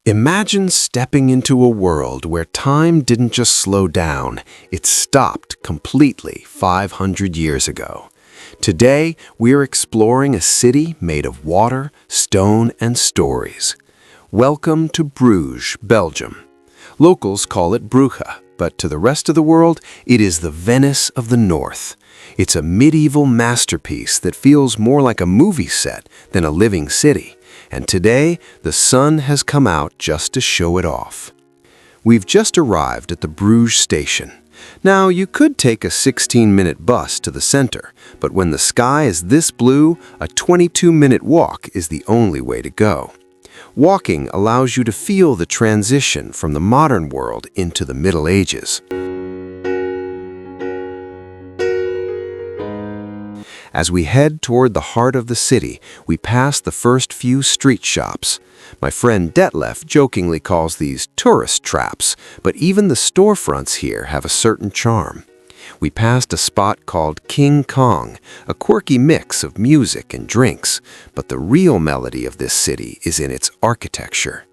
Imagine stepping into a world where time didn't just slow down, it stopped completely 500 years ago. Today, we're exploring a city made of water, stone, and stories. Welcome to Bruges, Belgium. Locals call it Brugge, but to the rest of the world, it is the Venice of the North. It's a medieval masterpiece that feels more like a movie set than a living city. And today, the sun has come out just to show it off. We've just arrived at the Bruges station. Now, you could take a 16-minute bus to the center, but when the sky is this blue, a 22-minute walk is the only way to go. Walking allows you to feel the transition from the modern world into the Middle Ages. As we head toward the heart of the city, we pass the first few street shops. My friend Detlef jokingly calls these tourist traps, but even the storefronts here have a certain charm. We passed a spot called King Kong, a quirky mix of music and drinks, but the real melody of this city is in its architecture.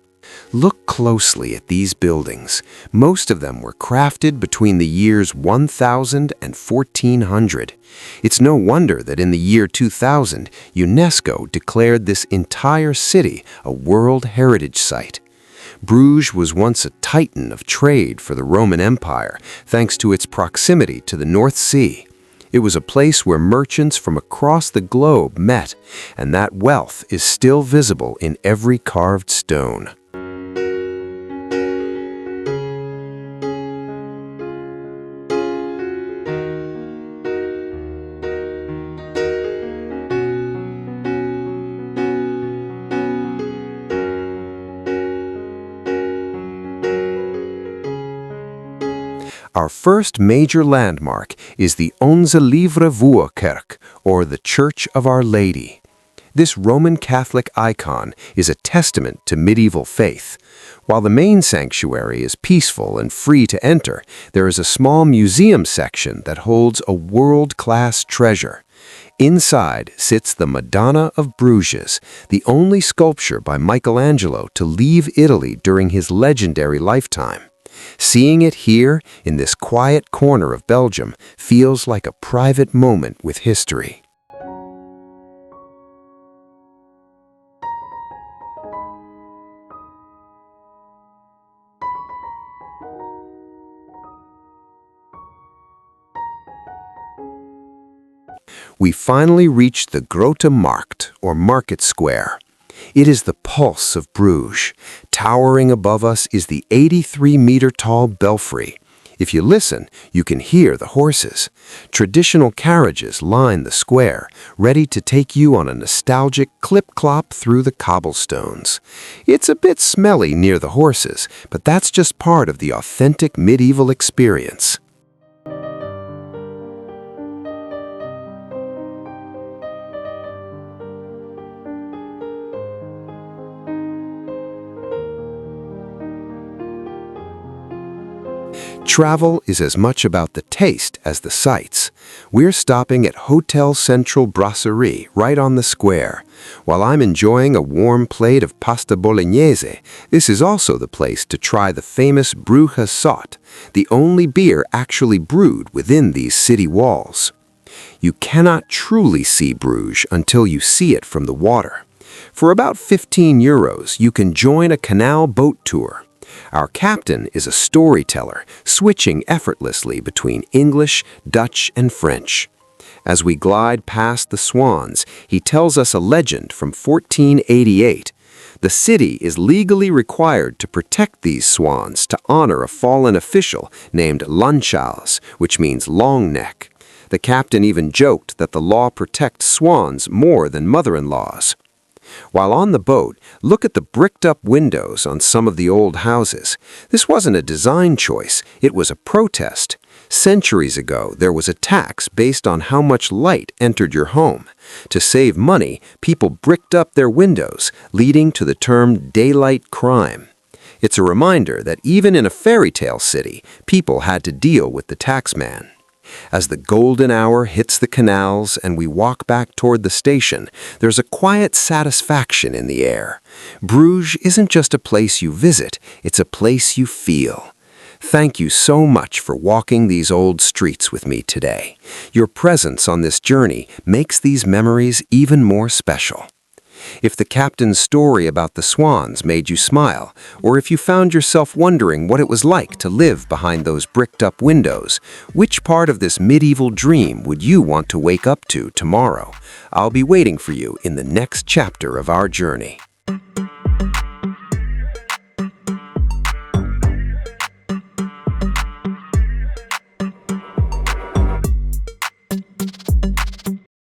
Look closely at these buildings. Most of them were crafted between the years 1000 and 1400. It's no wonder that in the year 2000, UNESCO declared this entire city a World Heritage Site. Bruges was once a titan of trade for the Roman Empire, thanks to its proximity to the North Sea. It was a place where merchants from across the globe met, and that wealth is still visible in every carved stone. Our first major landmark is the Onze Lieve Vrouwenkerk, or the Church of Our Lady. This Roman Catholic icon is a testament to medieval faith. While the main sanctuary is peaceful and free to enter, there is a small museum section that holds a world-class treasure. Inside sits the Madonna of Bruges, the only sculpture by Michelangelo to leave Italy during his legendary lifetime. Seeing it here, in this quiet corner of Belgium, feels like a private moment with history. We finally reached the Grote Markt, or Market Square. It is the pulse of Bruges. Towering above us is the 83-meter-tall belfry. If you listen, you can hear the horses. Traditional carriages line the square, ready to take you on a nostalgic clip-clop through the cobblestones. It's a bit smelly near the horses, but that's just part of the authentic medieval experience. Travel is as much about the taste as the sights. We're stopping at Hotel Central Brasserie right on the square. While I'm enjoying a warm plate of pasta bolognese, this is also the place to try the famous Brugge Sot, the only beer actually brewed within these city walls. You cannot truly see Bruges until you see it from the water. For about 15 euros, you can join a canal boat tour. Our captain is a storyteller, switching effortlessly between English, Dutch, and French. As we glide past the swans, he tells us a legend from 1488. The city is legally required to protect these swans to honor a fallen official named Lanchals, which means long neck. The captain even joked that the law protects swans more than mother-in-laws. While on the boat, look at the bricked-up windows on some of the old houses. This wasn't a design choice, it was a protest. Centuries ago, there was a tax based on how much light entered your home. To save money, people bricked up their windows, leading to the term daylight crime. It's a reminder that even in a fairy tale city, people had to deal with the taxman. As the golden hour hits the canals and we walk back toward the station, there's a quiet satisfaction in the air. Bruges isn't just a place you visit, it's a place you feel. Thank you so much for walking these old streets with me today. Your presence on this journey makes these memories even more special. If the captain's story about the swans made you smile, or if you found yourself wondering what it was like to live behind those bricked-up windows, which part of this medieval dream would you want to wake up to tomorrow? I'll be waiting for you in the next chapter of our journey.